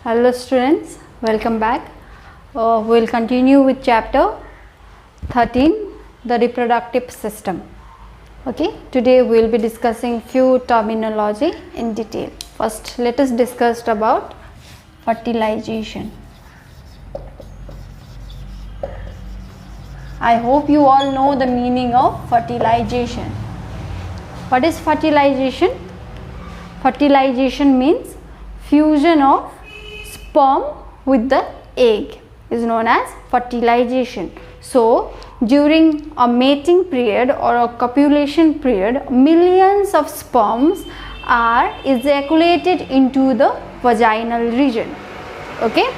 Hello students, welcome back. We'll continue with chapter 13, the reproductive system. Okay, today we'll be discussing few terminology in detail. First, let us discuss about fertilization. I hope you all know the meaning of fertilization. What is fertilization? Fertilization means fusion of sperm with the egg is known as fertilization. So, during a mating period or a copulation period, millions of sperms are ejaculated into the vaginal region. Okay.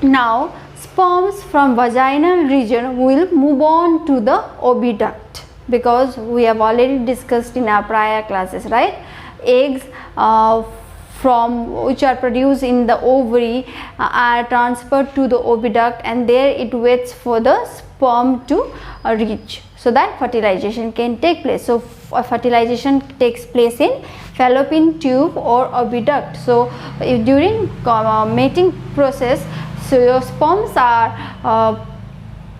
Now, sperms from vaginal region will move on to the oviduct, because we have already discussed in our prior classes, right? Eggs from which are produced in the ovary are transferred to the oviduct, and there it waits for the sperm to reach, so that fertilization can take place. So fertilization takes place in fallopian tube or oviduct. So if during mating process, so your sperms are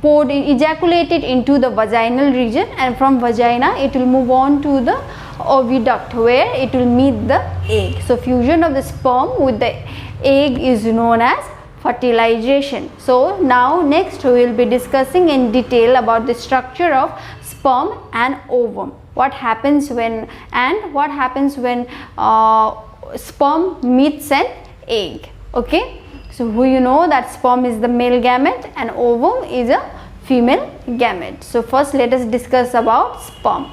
ejaculated into the vaginal region, and from vagina it will move on to the oviduct where it will meet the egg. So fusion of the sperm with the egg is known as fertilization. So now next we will be discussing in detail about the structure of sperm and ovum. What happens when sperm meets an egg. Okay. So you know that sperm is the male gamete and ovum is a female gamete. So first let us discuss about sperm.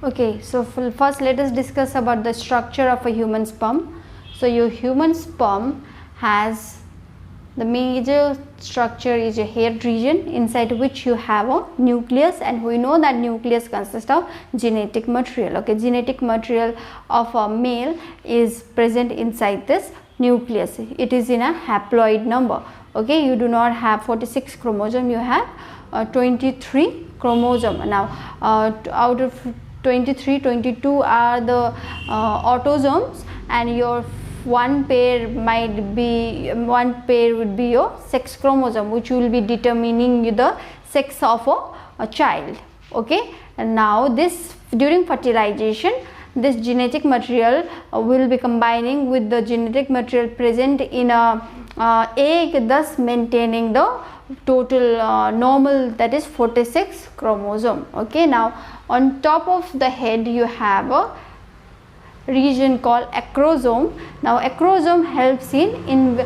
Okay, so first let us discuss about the structure of a human sperm. So your human sperm has the major structure is a head region, inside which you have a nucleus, and we know that nucleus consists of genetic material. Okay, genetic material of a male is present inside this nucleus. It is in a haploid number. Okay, you do not have 46 chromosome, you have 23 chromosome. Now out of 23, 22 are the autosomes, and your one pair would be your sex chromosome, which will be determining the sex of a child. Okay, and now this during fertilization, this genetic material will be combining with the genetic material present in a egg, thus maintaining the total normal, that is 46 chromosome. Okay, now on top of the head you have a region called acrosome. Now acrosome helps in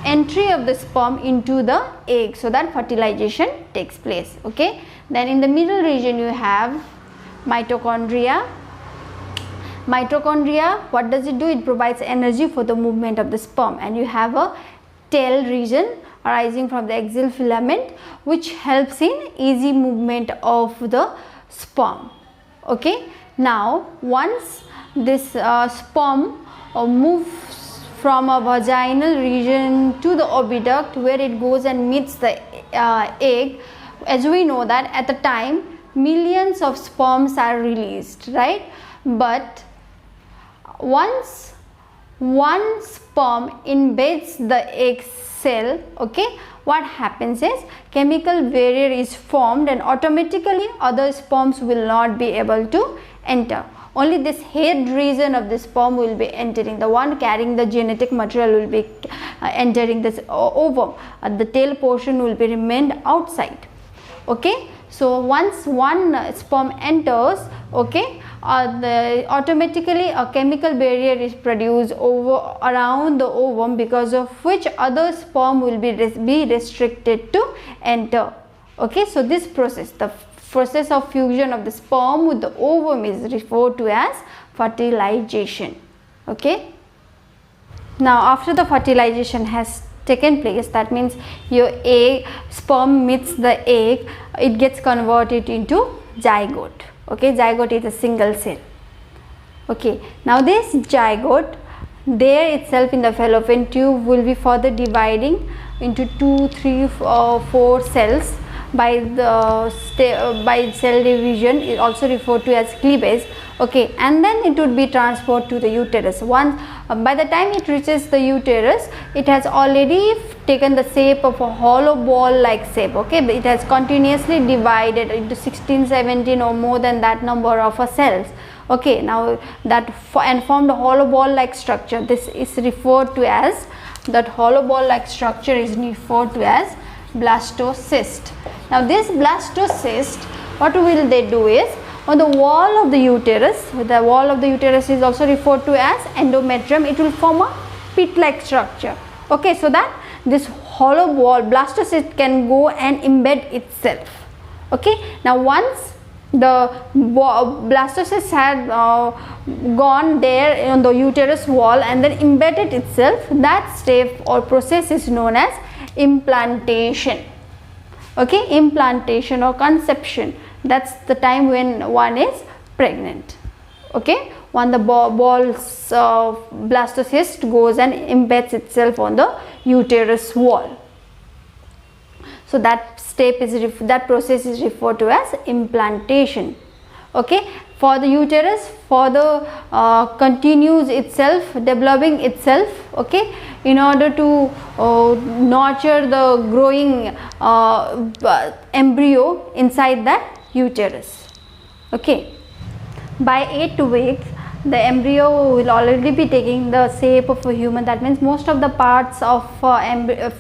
entry of the sperm into the egg, so that fertilization takes place. Okay, then in the middle region you have mitochondria. Mitochondria, what does it do? It provides energy for the movement of the sperm, and you have a tail region arising from the axial filament, which helps in easy movement of the sperm. Okay, now once this sperm moves from a vaginal region to the oviduct, where it goes and meets the egg, as we know that at the time millions of sperms are released, right? But once one sperm embeds the egg cell, okay, what happens is chemical barrier is formed, and automatically other sperms will not be able to enter. Only this head region of the sperm will be entering. The one carrying the genetic material will be entering this ovum. The tail portion will be remained outside. Okay, so once one sperm enters, okay, automatically a chemical barrier is produced around the ovum, because of which other sperm will be restricted to enter. Okay, so this process, the process of fusion of the sperm with the ovum, is referred to as fertilization. Okay, now after the fertilization has taken place, that means your sperm meets the egg, it gets converted into zygote. Okay, zygote is a single cell. Okay, now this zygote there itself in the fallopian tube will be further dividing into 2, 3, 4 cells by by cell division is also referred to as cleavage. Okay, and then it would be transported to the uterus. Once by the time it reaches the uterus, it has already taken the shape of a hollow ball like shape. Okay, it has continuously divided into 16, 17 or more than that number of cells. Okay, now that and formed a hollow ball like structure. This is referred to as, that hollow ball like structure is referred to as blastocyst. Now this blastocyst, what will they do is, on the wall of the uterus, the wall of the uterus is also referred to as endometrium, it will form a pit like structure. Okay, so that this hollow wall blastocyst can go and embed itself. Okay, now once the blastocyst had gone there on the uterus wall and then embedded itself, that step or process is known as implantation. Okay, implantation or conception, that's the time when one is pregnant. Okay, when the balls blastocyst goes and embeds itself on the uterus wall. So that step is that process is referred to as implantation. Okay, for the uterus further continues itself, developing itself. Okay, in order to nurture the growing embryo inside that uterus. Okay, by 8 weeks the embryo will already be taking the shape of a human. That means most of the parts of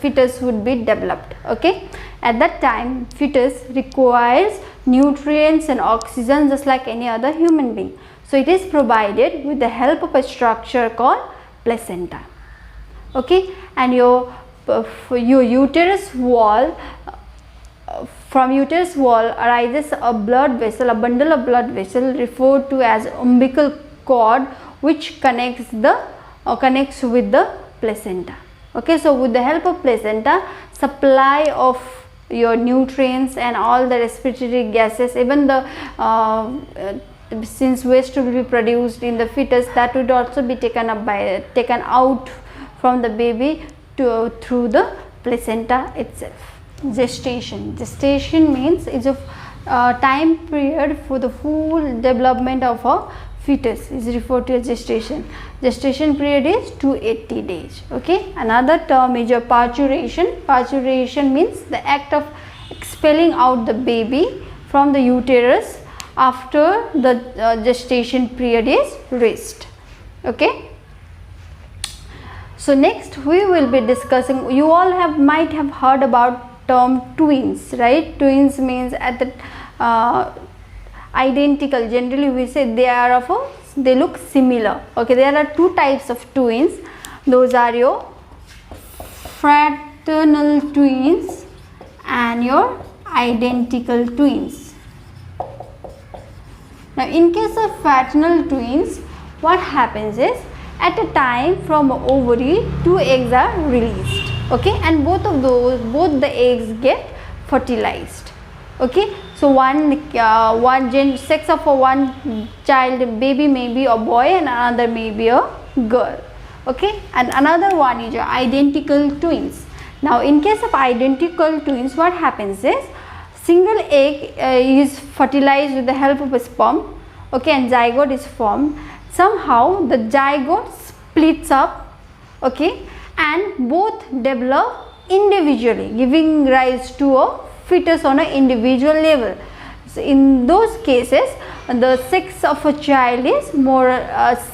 fetus would be developed. Okay, at that time fetus requires nutrients and oxygen just like any other human being. So it is provided with the help of a structure called placenta. Okay, and your uterus wall, from uterus wall arises a blood vessel, a bundle of blood vessel referred to as umbilical cord, which connects with the placenta. Okay, so with the help of placenta, supply of your nutrients and all the respiratory gases, even the since waste will be produced in the fetus, that would also be taken out from the baby through the placenta itself. Gestation means it's a time period for the full development of a fetus is referred to as gestation. Gestation period is 280 days. Okay, another term is your parturition. Parturition means the act of expelling out the baby from the uterus after the gestation period is reached. Okay, so next we will be discussing, you all might have heard about term twins, right? Twins means at the identical, generally we say they look similar. Okay, there are two types of twins. Those are your fraternal twins and your identical twins. Now in case of fraternal twins, what happens is, at a time from ovary, 2 eggs are released. Okay, and both the eggs get fertilized. Okay, so sex of one child, baby may be a boy and another may be a girl. Okay, and another one is your identical twins. Now in case of identical twins, what happens is, single egg is fertilized with the help of a sperm. Okay, and zygote is formed. Somehow the zygote splits up. Okay, and both develop individually, giving rise to a fetus on an individual level. So in those cases, the sex of a child is more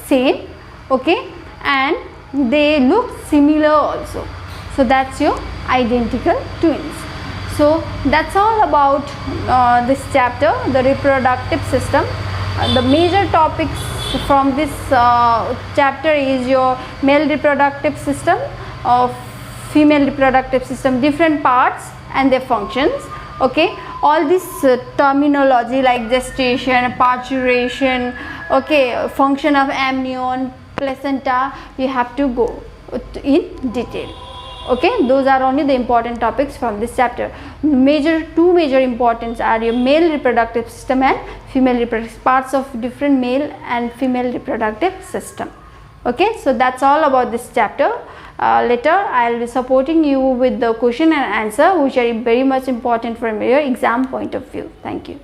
same. Okay, and they look similar also. So that's your identical twins. So that's all about this chapter, the reproductive system. The major topics from this chapter is your male reproductive system, female reproductive system, different parts and their functions. Okay, all this terminology like gestation, parturition, okay, function of amnion, placenta, you have to go in detail. Okay, those are only the important topics from this chapter. Two major importance are your male reproductive system and female reproductive, parts of different male and female reproductive system. Okay, so that's all about this chapter. later I will be supporting you with the question and answer which are very much important from your exam point of view. Thank you.